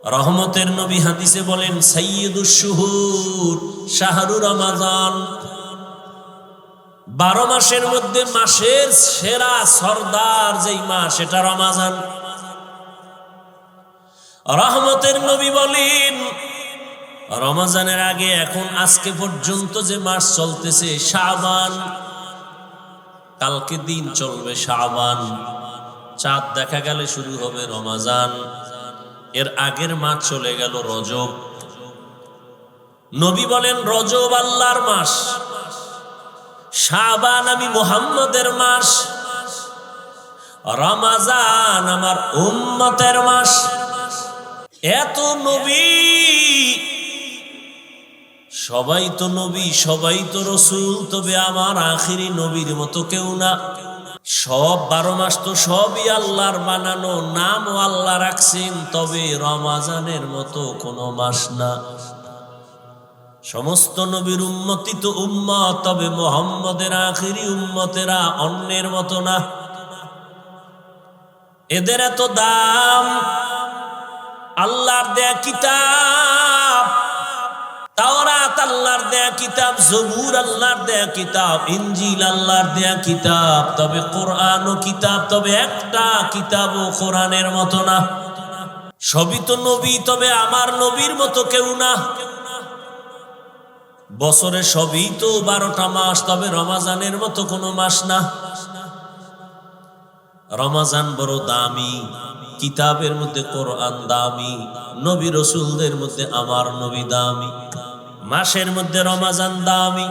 রহমতের নবী হাদিসে বলেন সাইয়্যিদুশ শুহুর শাহরু রমাজান। 12 মাসের মধ্যে মাসের সেরা সরদার যেই মাস সেটা রমাজান। রহমতের নবী বলেন রমাজানের আগে এখন আজকে পর্যন্ত যে মাস চলতেছে শাবান, কালকে দিন চলবে শাবান, চাঁদ দেখা গেলে শুরু হবে রমাজান, এর আগের মাস চলে গেল রজব। নবী বলেন রজব আল্লাহর মাস, শাবান আমি মুহাম্মদের মাস, রমাজান আমার উম্মতের মাস। এত নবী, সবাই তো নবী, সবাই তো রসুল, তবে আমার আখিরি নবীর মতো কেউ না। সব 12 মাস তো সবই আল্লাহর বানানো, নামও আল্লাহ রাখছেন, তবে রমাজানের মতো কোনো মাস না। সমস্ত নবীর উম্মতি তো উম্মত, তবে মুহাম্মদের আখিরি উম্মতেরা অন্যের মতো না। এদের এত দাম। আল্লাহর দেয়া কিতাব তাওরাত, আল্লাহর দেয়া কিতাব জবুর, আল্লাহর দেয়া কিতাব ইনজিল, আল্লাহর দেয়া কিতাব, তবে কোরআনও কিতাব, তবে একটা কিতাবও কোরআনের মতো না। সবই তো নবী, তবে আমার নবীর মতো কেউ না। বছরে সবই তো 12টা মাস, তবে রমাজানের মতো কোনো মাস না। রমাজান বড় দামি, কিতাবের মধ্যে কোরআন দামি, নবী রসুলদের মধ্যে আমার নবী দামি, মাসের মধ্যে রমাজান দামি।